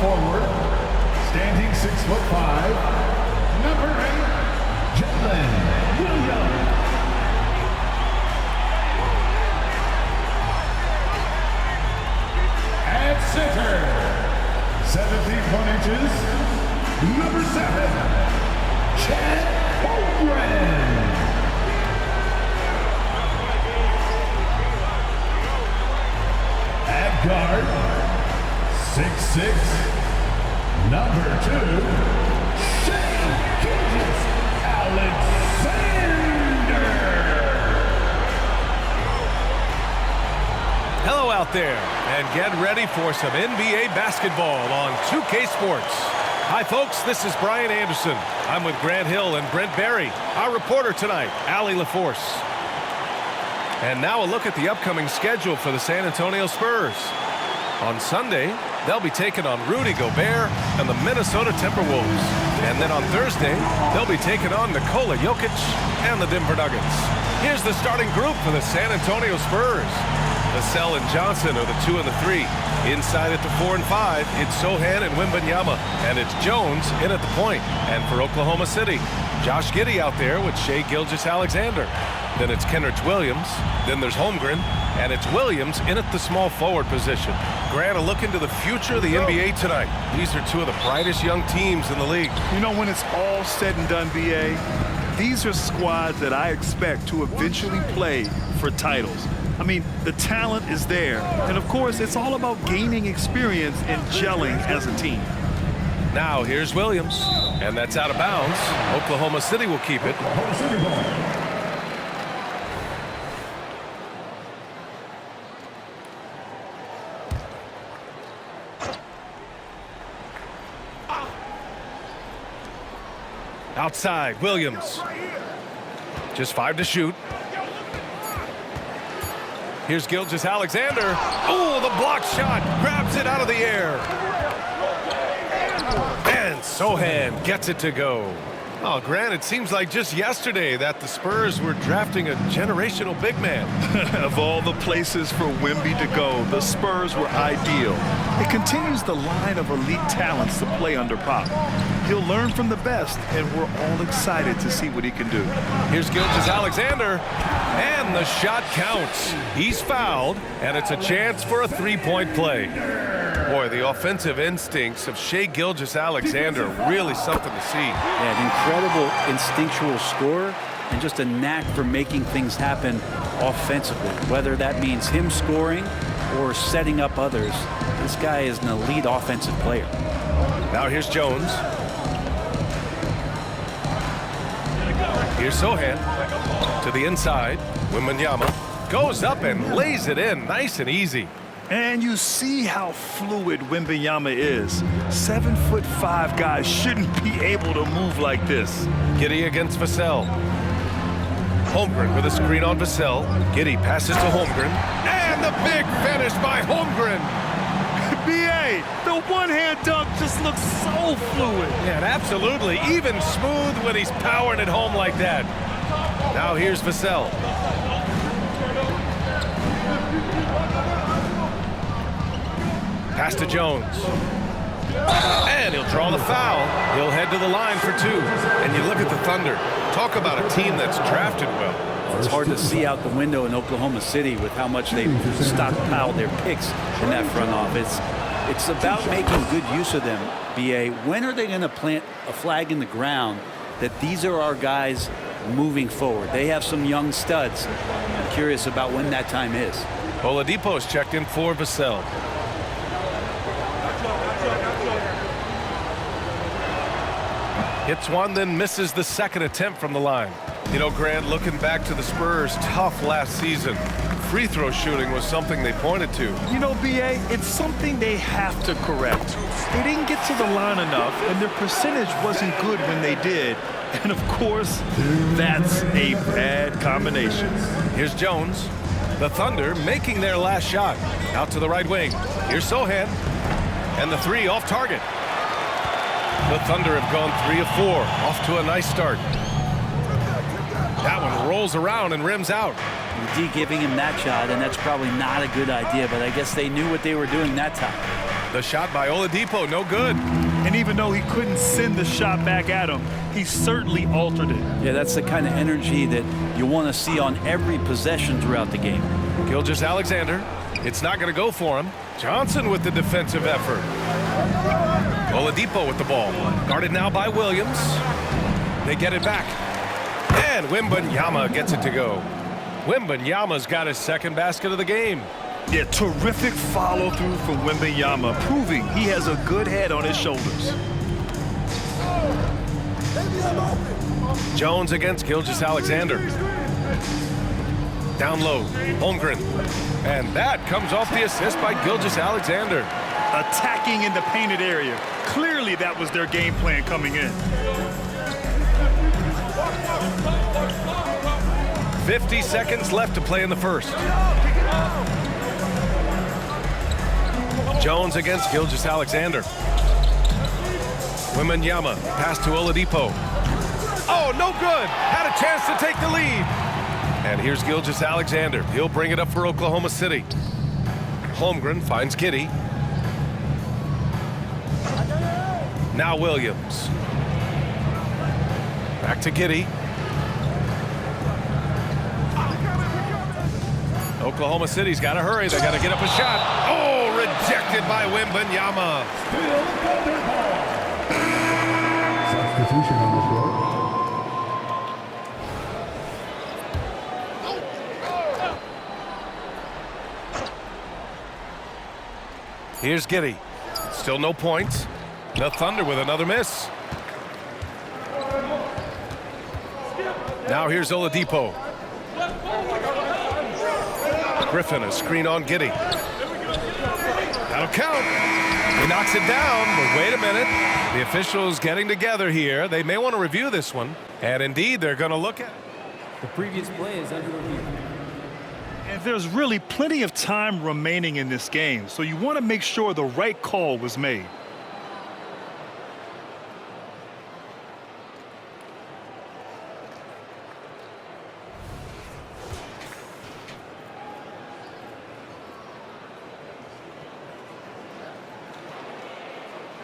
forward, standing 6'5", number 8, Jalen Williams. At center, 7 feet 1 inches, number 7, Chet Holmgren. At guard, 6'6", number 2, Shai Gilgeous-Alexander. Hello out there, and get ready for some NBA basketball on 2K Sports. Hi folks, this is Brian Anderson. I'm with Grant Hill and Brent Barry. Our reporter tonight, Allie LaForce. And now a look at the upcoming schedule for the San Antonio Spurs. On Sunday, they'll be taking on Rudy Gobert and the Minnesota Timberwolves. And then on Thursday, they'll be taking on Nikola Jokic and the Denver Nuggets. Here's the starting group for the San Antonio Spurs. Vassell and Johnson are the 2 and the 3. Inside at the 4 and 5, it's Sochan and Wembanyama. And it's Jones in at the point. And for Oklahoma City, Josh Giddey out there with Shai Gilgeous-Alexander. Then it's Kenrich Williams. Then there's Holmgren. And it's Williams in at the small forward position. Grant, a look into the future of the NBA tonight. These are 2 of the brightest young teams in the league. You know, when it's all said and done, B.A., these are squads that I expect to eventually play for titles. I mean, the talent is there. And, of course, it's all about gaining experience and gelling as a team. Now, here's Williams. And that's out of bounds. Oklahoma City will keep it. Outside, Williams. Just 5 to shoot. Here's Gilgeous-Alexander. Oh, the block shot. Grabs it out of the air. And Sochan gets it to go. Oh, Grant, it seems like just yesterday that the Spurs were drafting a generational big man. Of all the places for Wemby to go, the Spurs were ideal. It continues the line of elite talents to play under Pop. He'll learn from the best, and we're all excited to see what he can do. Here's Gilgeous-Alexander, and the shot counts. He's fouled, and it's a chance for a three-point play. Boy, the offensive instincts of Shai Gilgeous-Alexander, really something to see. Yeah, an incredible instinctual scorer and just a knack for making things happen offensively, whether that means him scoring or setting up others. This guy is an elite offensive player. Now here's Jones. Here's Sochan to the inside. Wembanyama goes up and lays it in nice and easy. And you see how fluid Wembanyama is. 7'5" guys shouldn't be able to move like this. Giddey against Vassell. Holmgren with a screen on Vassell. Giddey passes to Holmgren. And the big finish by Holmgren. B.A., the one-hand dunk just looks so fluid. Yeah, absolutely. Even smooth when he's powering it home like that. Now here's Vassell. Pass to Jones. And he'll draw the foul. He'll head to the line for 2. And you look at the Thunder. Talk about a team that's drafted well. It's hard to see out the window in Oklahoma City with how much they've stockpiled their picks in that front office. It's about making good use of them, B.A. When are they going to plant a flag in the ground that these are our guys moving forward? They have some young studs. I'm curious about when that time is. Oladipo's checked in for Vassell. Hits one, then misses the second attempt from the line. You know, Grant, looking back to the Spurs' tough last season, free throw shooting was something they pointed to. You know, B.A., it's something they have to correct. They didn't get to the line enough, and their percentage wasn't good when they did. And, of course, that's a bad combination. Here's Jones. The Thunder making their last shot. Out to the right wing. Here's Sochan. And the 3 off target. The Thunder have gone 3 of 4. Off to a nice start. That one rolls around and rims out. D giving him that shot, and that's probably not a good idea, but I guess they knew what they were doing that time. The shot by Oladipo, no good. And even though he couldn't send the shot back at him, he certainly altered it. Yeah, that's the kind of energy that you want to see on every possession throughout the game. Gilgeous-Alexander, it's not going to go for him. Johnson with the defensive effort. Oladipo with the ball. Guarded now by Williams. They get it back. And Wembanyama gets it to go. Wembanyama's got his second basket of the game. Yeah, terrific follow-through from Wembanyama, proving he has a good head on his shoulders. Jones against Gilgeous-Alexander. Down low, Holmgren. And that comes off the assist by Gilgeous-Alexander. Attacking in the painted area. Clearly that was their game plan coming in. 50 seconds left to play in the first. Jones against Gilgeous-Alexander. Wembanyama, pass to Oladipo. Oh, no good. Had a chance to take the lead. And here's Gilgeous-Alexander. He'll bring it up for Oklahoma City. Holmgren finds Giddey. Now Williams. Back to Giddey. Oklahoma City's got to hurry. They got to get up a shot. Oh, rejected by Wembanyama. Substitution on the floor. Here's Giddey. Still no points. The Thunder with another miss. Now here's Oladipo. Griffin, a screen on Giddey. That'll count. He knocks it down, but wait a minute. The officials getting together here. They may want to review this one. And indeed, they're going to look at it. The previous play is under review. And there's really plenty of time remaining in this game, so you want to make sure the right call was made.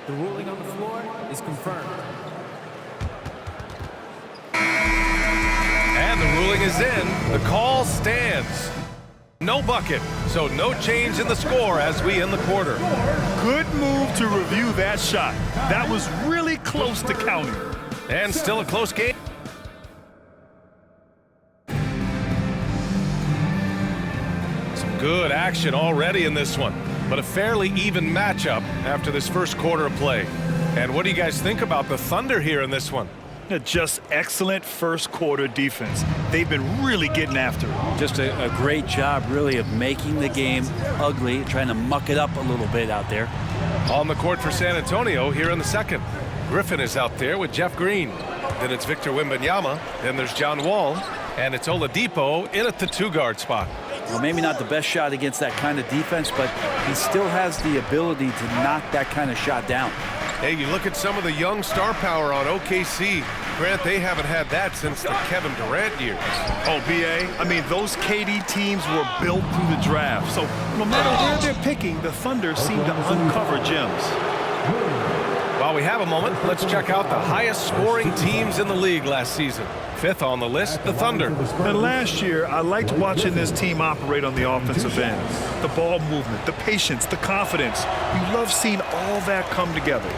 The ruling on the floor is confirmed. And the ruling is in. The call stands. No bucket, so no change in the score as we end the quarter. Good move to review that shot. That was really close to counting. And still a close game. Some good action already in this one, but a fairly even matchup after this first quarter of play. And what do you guys think about the Thunder here in this one? Just excellent first quarter defense. They've been really getting after it. Just a great job, really, of making the game ugly, trying to muck it up a little bit out there. On the court for San Antonio here in the second. Griffin is out there with Jeff Green. Then it's Victor Wembanyama. Then there's John Wall. And it's Oladipo in at the two-guard spot. Well, maybe not the best shot against that kind of defense, but he still has the ability to knock that kind of shot down. Hey, you look at some of the young star power on OKC. Grant, they haven't had that since the Kevin Durant years. Oh, B.A., I mean, those KD teams were built through the draft. So no matter where they're picking, the Thunder seem to uncover gems. While we have a moment, let's check out the highest scoring teams in the league last season. Fifth on the list, the Thunder. And last year, I liked watching this team operate on the offensive end. The ball movement, the patience, the confidence. You love seeing all that come together.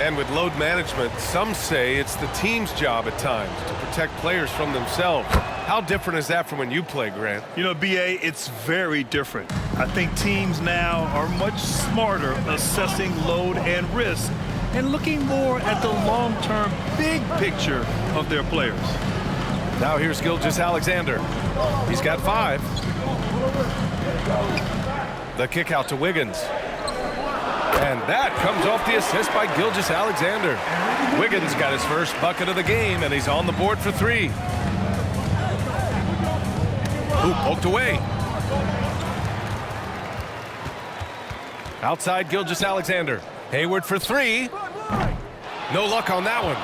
And with load management, some say it's the team's job at times to protect players from themselves. How different is that from when you play, Grant? You know, B.A., it's very different. I think teams now are much smarter assessing load and risk and looking more at the long-term big picture of their players. Now here's Gilgeous-Alexander. He's got 5. The kick out to Wiggins. And that comes off the assist by Gilgeous-Alexander. Wiggins got his first bucket of the game, and he's on the board for 3. Hoop poked away. Outside Gilgeous-Alexander. Hayward for 3. No luck on that one.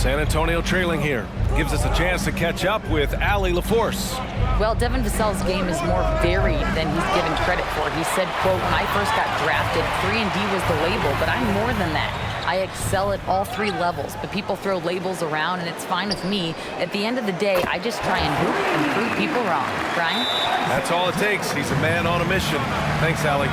San Antonio trailing here. Gives us a chance to catch up with Allie LaForce. Well, Devin Vassell's game is more varied than he's given credit for. He said, quote, when I first got drafted, 3-and-D was the label, but I'm more than that. I excel at all 3 levels, but people throw labels around, and it's fine with me. At the end of the day, I just try and hoop and prove people wrong. Brian? That's all it takes. He's a man on a mission. Thanks, Allie.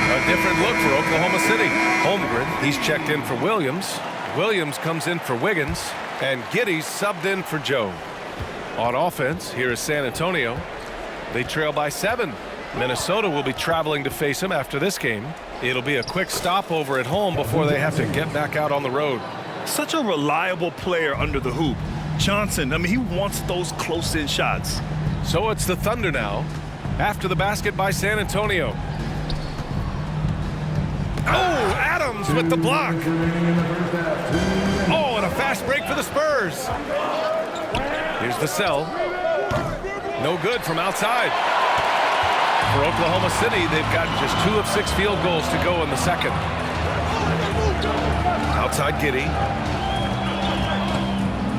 A different look for Oklahoma City. Holmgren, he's checked in for Williams. Williams comes in for Wiggins. And Giddey's subbed in for Joe. On offense, here is San Antonio. They trail by 7. Minnesota will be traveling to face him after this game. It'll be a quick stopover at home before they have to get back out on the road. Such a reliable player under the hoop. Johnson, I mean, he wants those close-in shots. So it's the Thunder now. After the basket by San Antonio. Oh, Adams with the block. Oh, and a fast break for the Spurs. Here's Vassell. No good from outside. For Oklahoma City, they've gotten just 2 of 6 field goals to go in the second. Outside Giddey.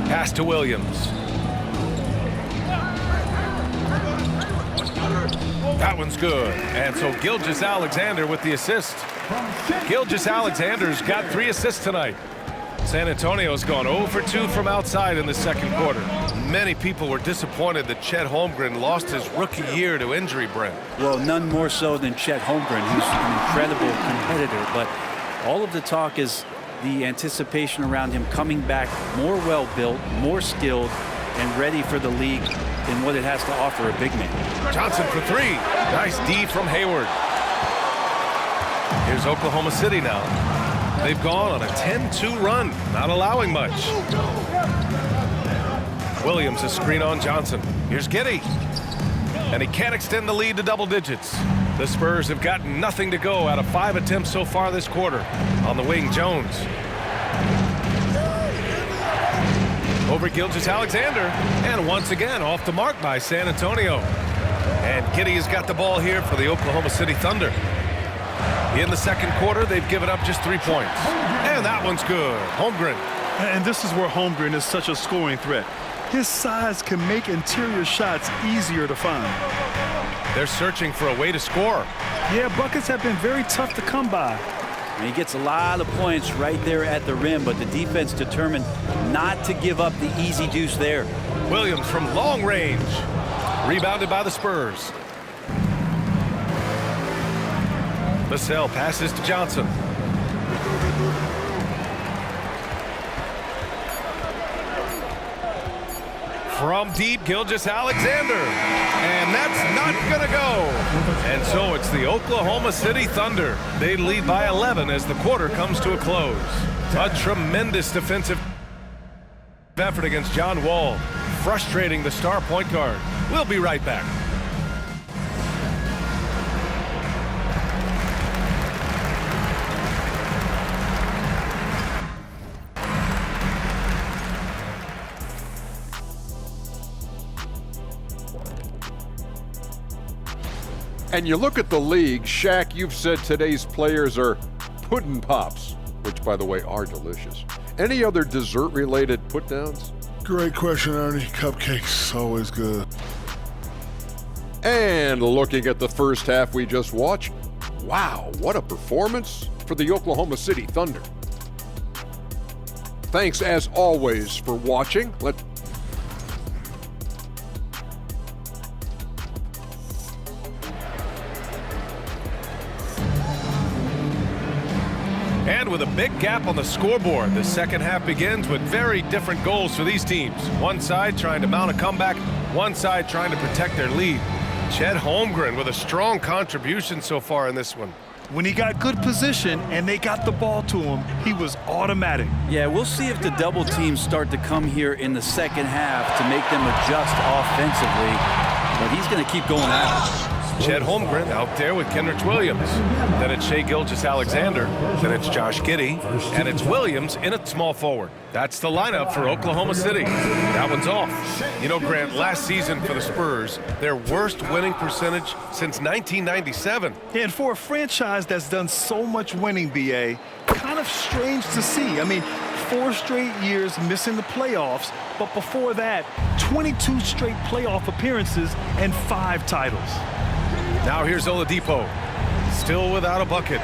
Pass to Williams. That one's good. And so Gilgeous-Alexander with the assist. Gilgeous-Alexander's got 3 assists tonight. San Antonio's gone 0 for 2 from outside in the second quarter. Many people were disappointed that Chet Holmgren lost his rookie year to injury, Brent. Well, none more so than Chet Holmgren, who's an incredible competitor. But all of the talk is the anticipation around him coming back more well-built, more skilled, and ready for the league in what it has to offer a big man. Johnson for 3. Nice D from Hayward. Here's Oklahoma City now. They've gone on a 10-2 run, not allowing much. Williams a screen on Johnson. Here's Giddey. And he can't extend the lead to double digits. The Spurs have gotten nothing to go out of 5 attempts so far this quarter. On the wing, Jones. Over Gilgeous-Alexander. And once again, off the mark by San Antonio. And Giddey has got the ball here for the Oklahoma City Thunder. In the second quarter, they've given up just 3 points. And that one's good. Holmgren. And this is where Holmgren is such a scoring threat. His size can make interior shots easier to find. They're searching for a way to score. Yeah, buckets have been very tough to come by. And he gets a lot of points right there at the rim, but the defense determined not to give up the easy deuce there. Williams from long range. Rebounded by the Spurs. Vassell passes to Johnson. From deep, Gilgeous-Alexander. And that's not going to go. And so it's the Oklahoma City Thunder. They lead by 11 as the quarter comes to a close. A tremendous defensive effort against John Wall, frustrating the star point guard. We'll be right back. And you look at the league, Shaq, you've said today's players are pudding pops, which, by the way, are delicious. Any other dessert-related put-downs? Great question, Ernie. Cupcakes, always good. And looking at the first half we just watched, wow, what a performance for the Oklahoma City Thunder. Thanks, as always, for watching. And with a big gap on the scoreboard, the second half begins with very different goals for these teams. One side trying to mount a comeback, one side trying to protect their lead. Chet Holmgren with a strong contribution so far in this one. When he got good position and they got the ball to him, he was automatic. Yeah, we'll see if the double teams start to come here in the second half to make them adjust offensively. But he's going to keep going at it. Chet Holmgren out there with Kenrich Williams. Then it's Shai Gilgeous-Alexander. Then it's Josh Giddey. And it's Williams in at small forward. That's the lineup for Oklahoma City. That one's off. You know, Grant, last season for the Spurs, their worst winning percentage since 1997. And for a franchise that's done so much winning, BA, kind of strange to see. I mean, 4 straight years missing the playoffs, but before that, 22 straight playoff appearances and 5 titles. Now here's Oladipo, still without a bucket.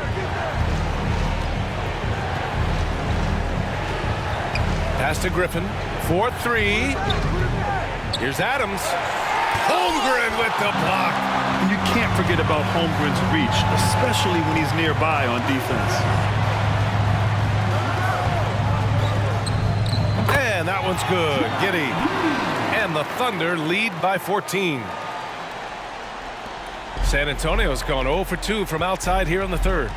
Pass to Griffin, 4-3. Here's Adams. Holmgren with the block. And you can't forget about Holmgren's reach, especially when he's nearby on defense. And that one's good. Giddey. And the Thunder lead by 14. San Antonio's gone 0 for 2 from outside here in the third.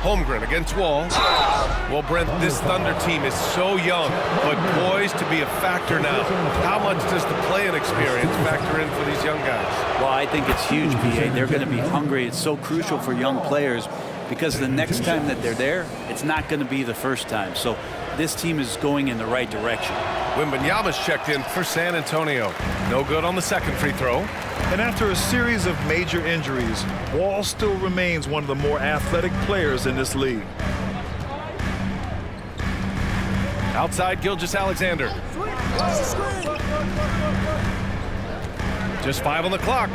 Holmgren against Wall. Well, Brent, this Thunder team is so young, but poised to be a factor now. How much does the play-in experience factor in for these young guys? Well, I think it's huge, BA. They're going to be hungry. It's so crucial for young players because the next time that they're there, it's not going to be the first time. So this team is going in the right direction. Wembanyama's checked in for San Antonio. No good on the second free throw. And after a series of major injuries, Wall still remains one of the more athletic players in this league. Outside Gilgeous-Alexander. Just 5 on the clock.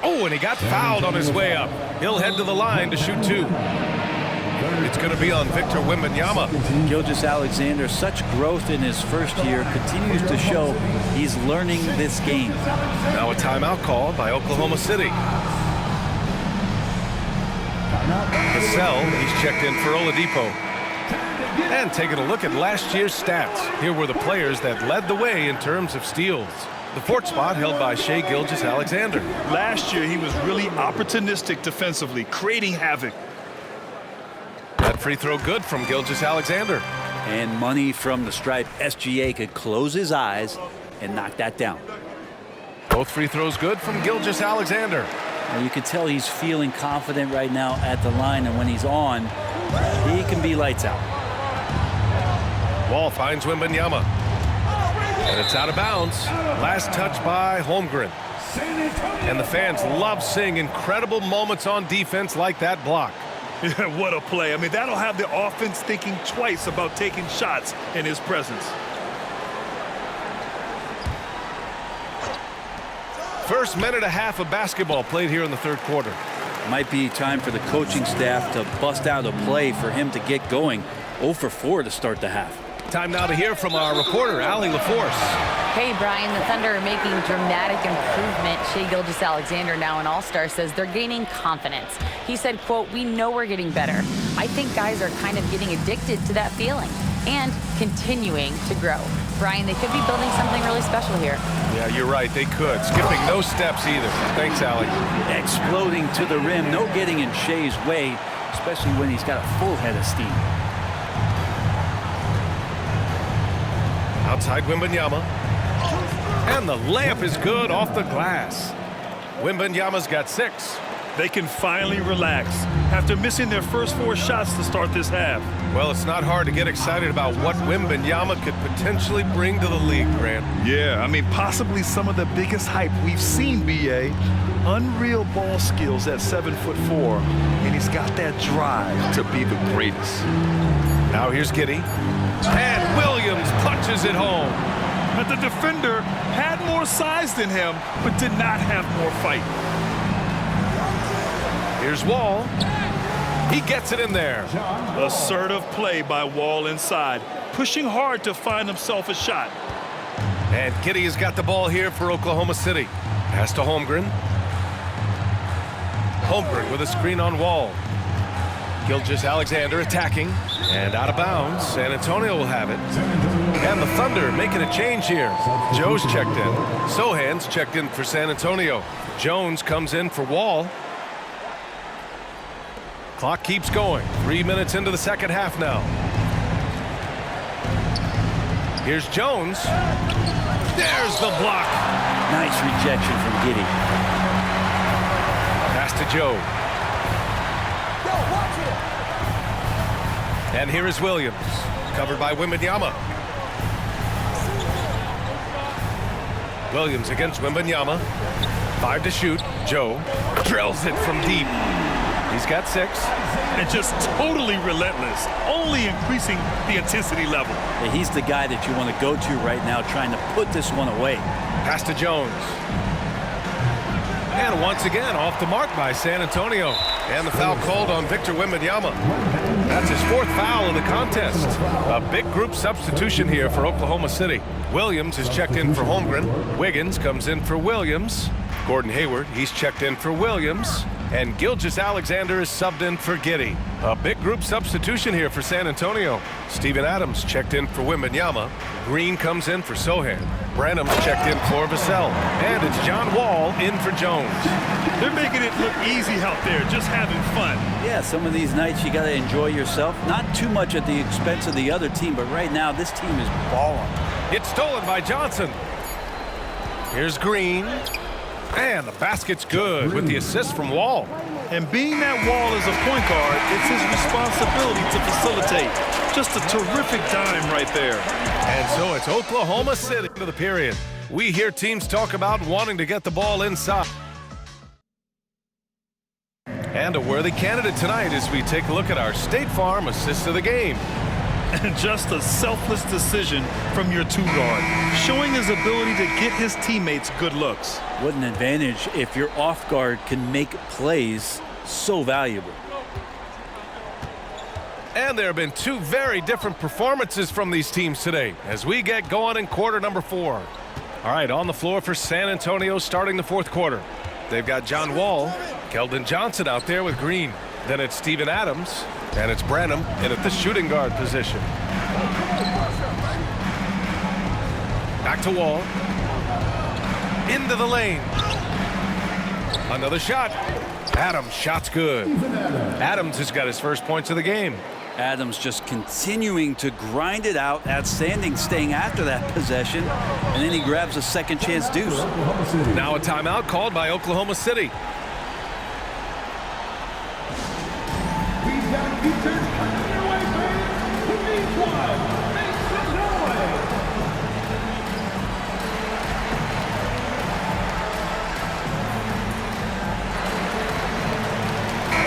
Oh, and he got fouled on his way up. He'll head to the line to shoot 2. It's going to be on Victor Wembanyama. Gilgeous-Alexander, such growth in his first year, continues to show he's learning this game. Now a timeout called by Oklahoma City. Cassell, he's checked in for Oladipo. And taking a look at last year's stats. Here were the players that led the way in terms of steals. The 4th spot held by Shai Gilgeous-Alexander. Last year, he was really opportunistic defensively, creating havoc. That free throw good from Gilgeous-Alexander. And money from the stripe. SGA could close his eyes and knock that down. Both free throws good from Gilgeous-Alexander. Well, you can tell he's feeling confident right now at the line, and when he's on, he can be lights out. Wall finds Wembanyama. And it's out of bounds. Last touch by Holmgren. And the fans love seeing incredible moments on defense like that block. Yeah, what a play. I mean, that'll have the offense thinking twice about taking shots in his presence. First minute and a half of basketball played here in the third quarter. Might be time for the coaching staff to bust out a play for him to get going. 0 for 4 to start the half. Time now to hear from our reporter, Allie LaForce. Hey, Brian, the Thunder are making dramatic improvement. Shai Gilgeous-Alexander, now an all-star, says they're gaining confidence. He said, quote, "We know we're getting better. I think guys are kind of getting addicted to that feeling and continuing to grow." Brian, they could be building something really special here. Yeah, you're right. They could. Skipping no steps either. Thanks, Allie. Exploding to the rim. No getting in Shai's way, especially when he's got a full head of steam. Outside Wembanyama. And the layup is good off the glass. Wembanyama's got 6. They can finally relax after missing their first 4 shots to start this half. Well, it's not hard to get excited about what Wembanyama could potentially bring to the league, Grant. Yeah, I mean, possibly some of the biggest hype we've seen, BA. Unreal ball skills at 7'4", and he's got that drive to be the greatest. Now here's Giddey. And Williams punches it home. But the defender had more size than him, but did not have more fight. Here's Wall. He gets it in there. Assertive play by Wall inside, pushing hard to find himself a shot. And Giddey has got the ball here for Oklahoma City. Pass to Holmgren. Holmgren with a screen on Wall. Gilgeous-Alexander attacking. And out of bounds. San Antonio will have it. And the Thunder making a change here. Joe's checked in. Sohan's checked in for San Antonio. Jones comes in for Wall. Clock keeps going. 3 minutes into the second half now. Here's Jones. There's the block. Nice rejection from Giddey. Pass to Joe. And here is Williams, covered by Wembanyama. Williams against Wembanyama. 5 to shoot. Joe drills it from deep. He's got 6. And just totally relentless, only increasing the intensity level. Yeah, he's the guy that you want to go to right now, trying to put this one away. Pass to Jones. And once again, off the mark by San Antonio. And the foul called on Victor Wembanyama. That's his 4th foul of the contest. A big group substitution here for Oklahoma City. Williams is checked in for Holmgren. Wiggins comes in for Williams. Gordon Hayward, he's checked in for Williams. And Gilgeous-Alexander is subbed in for Giddey. A big group substitution here for San Antonio. Steven Adams checked in for Wembanyama. Green comes in for Sohan. Branham's checked in for Vassell. And it's John Wall in for Jones. They're making it look easy out there, just having fun. Yeah, some of these nights you got to enjoy yourself. Not too much at the expense of the other team, but right now this team is balling. It's stolen by Johnson. Here's Green. And the basket's good with the assist from Wall. And being that Wall is a point guard, it's his responsibility to facilitate. Just a terrific dime right there. And so it's Oklahoma City into the period. We hear teams talk about wanting to get the ball inside. And a worthy candidate tonight as we take a look at our State Farm assist of the game. And just a selfless decision from your 2-guard, showing his ability to get his teammates good looks. What an advantage if your off guard can make plays so valuable. And there have been 2 very different performances from these teams today as we get going in quarter number 4. All right, on the floor for San Antonio starting the 4th quarter. They've got John Wall, Keldon Johnson out there with Green. Then it's Steven Adams, and it's Branham in at the shooting guard position. Back to Wall. Into the lane. Another shot. Adams, shot's good. Adams has got his first points of the game. Adams just continuing to grind it out, outstanding, staying after that possession, and then he grabs a second chance deuce. Now a timeout called by Oklahoma City.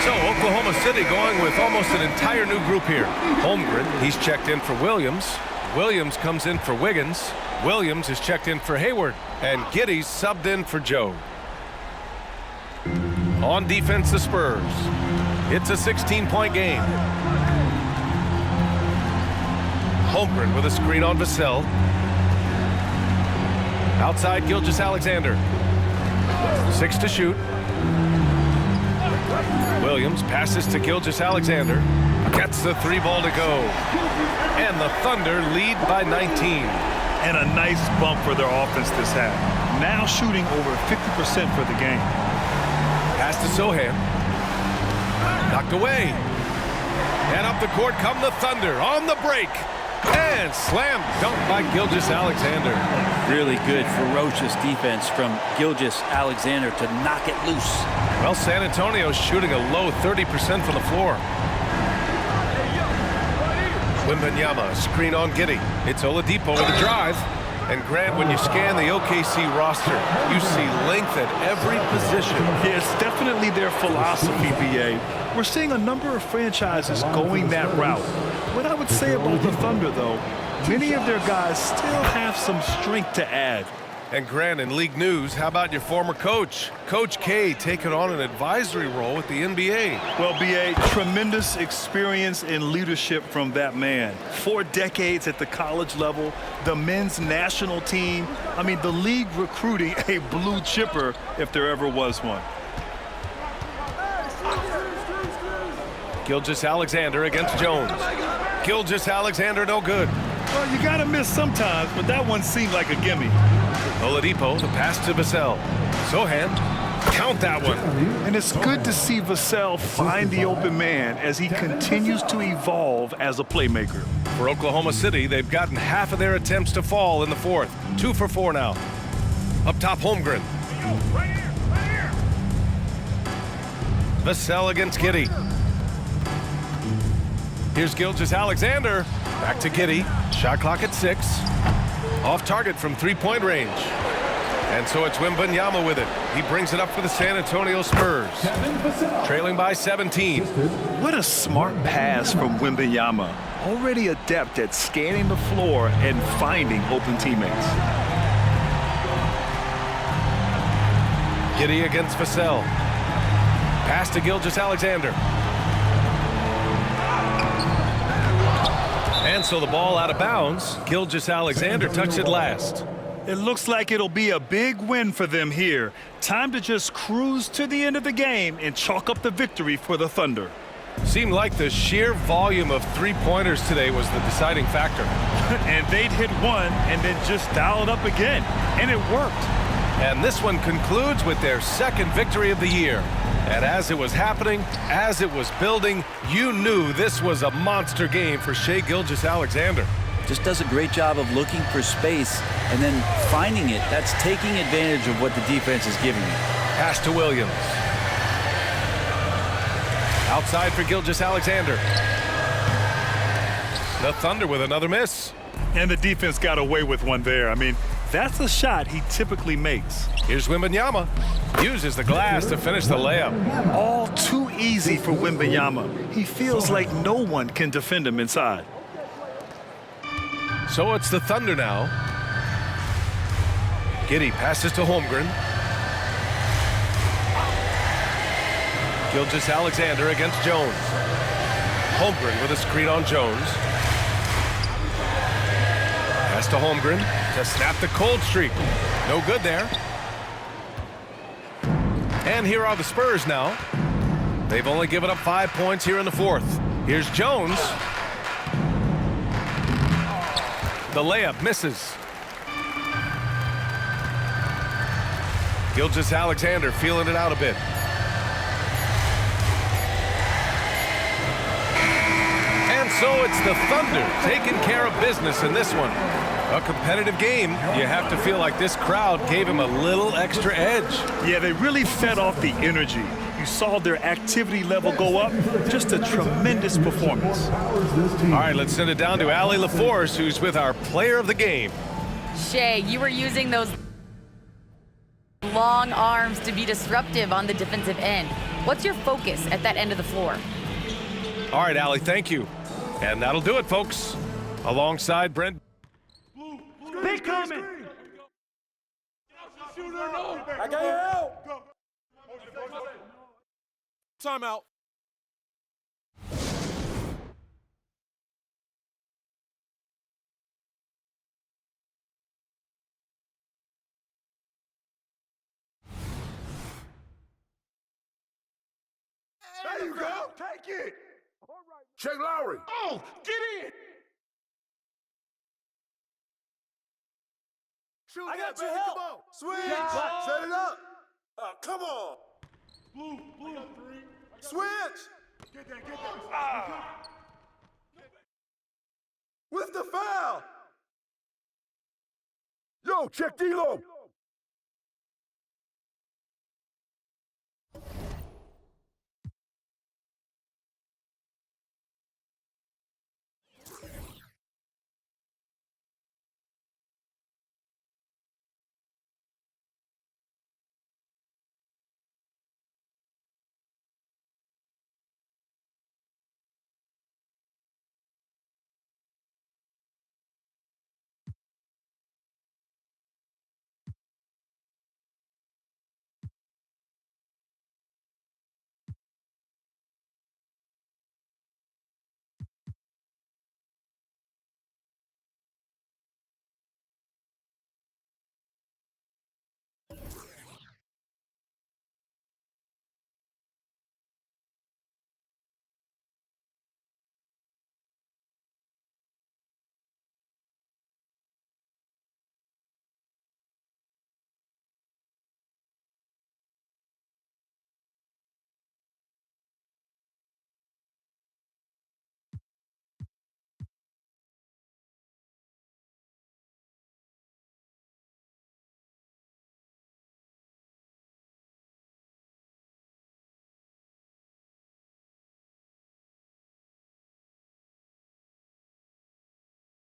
So Oklahoma City going with almost an entire new group here. Holmgren, he's checked in for Williams. Williams comes in for Wiggins. Williams is checked in for Hayward. And Giddey's subbed in for Joe. On defense, the Spurs. It's a 16-point game. Holmgren with a screen on Vassell. Outside, Gilgeous-Alexander. 6 to shoot. Williams passes to Gilgeous-Alexander. Gets the 3 ball to go. And the Thunder lead by 19. And a nice bump for their offense this half. Now shooting over 50% for the game. Pass to Sohan. Knocked away. And up the court come the Thunder on the break. And slam dunk by Gilgeous-Alexander. Really good, ferocious defense from Gilgeous-Alexander to knock it loose. Well, San Antonio's shooting a low 30% from the floor. Wembanyama, screen on Giddey. It's Oladipo with a drive. And Grant, when you scan the OKC roster, you see length at every position. Yeah, it's definitely their philosophy, BA. We're seeing a number of franchises going that route. What I would say about the Thunder, though, many of their guys still have some strength to add. And Grant, in league news, how about your former coach? Coach K taking on an advisory role with the NBA. Well, BA, tremendous experience and leadership from that man. 4 decades at the college level, the men's national team. I mean, the league recruiting a blue chipper if there ever was one. Gilgeous-Alexander against Jones. Gilgeous-Alexander no good. Well, you gotta miss sometimes, but that one seemed like a gimme. Oladipo, the pass to Vassell. Sohan count that one. And it's good to see Vassell find the open man as he continues to evolve as a playmaker. For Oklahoma City, they've gotten half of their attempts to fall in the fourth. 2 for 4 now. Up top, Holmgren. Vassell against Giddey. Here's Gilgeous-Alexander. Back to Giddey. Shot clock at 6. Off target from three-point range. And so it's Wembanyama with it. He brings it up for the San Antonio Spurs. Trailing by 17. What a smart pass from Wembanyama. Already adept at scanning the floor and finding open teammates. Giddey against Vassell. Pass to Gilgeous-Alexander. And so the ball out of bounds. Gilgeous-Alexander touched it last. It looks like it'll be a big win for them here. Time to just cruise to the end of the game and chalk up the victory for the Thunder. Seemed like the sheer volume of three-pointers today was the deciding factor. And they'd hit one and then just dial it up again. And it worked. And this one concludes with their second victory of the year. And as it was happening, as it was building, you knew this was a monster game for Shai Gilgeous-Alexander. Just does a great job of looking for space and then finding it. That's taking advantage of what the defense is giving you. Pass to Williams. Outside for Gilgeous-Alexander. The Thunder with another miss. And the defense got away with one there. I mean, that's a shot he typically makes. Here's Wembanyama. Uses the glass to finish the layup. All too easy for Wembanyama. He feels like no one can defend him inside. So it's the Thunder now. Giddey passes to Holmgren. Gilgeous-Alexander against Jones. Holmgren with a screen on Jones. Pass to Holmgren to snap the cold streak. No good there. And here are the Spurs now. They've only given up 5 points here in the fourth. Here's Jones. The layup misses. Gilgeous-Alexander feeling it out a bit. And so it's the Thunder taking care of business in this one. A competitive game. You have to feel like this crowd gave him a little extra edge. Yeah, they really fed off the energy. You saw their activity level go up. Just a tremendous performance. All right, let's send it down to Allie LaForce, who's with our player of the game. Shai, you were using those long arms to be disruptive on the defensive end. What's your focus at that end of the floor? All right, Allie, thank you. And that'll do it, folks. Alongside Brent. They coming! I got your help! Timeout. There you go. Take it. Shea Lowry. Oh, get in. Shoot I got that, your baby. help. Come on. Switch. Yeah. Set it up. Come on. Blue. Switch. Get that. With the foul. Yo, check D-Lo.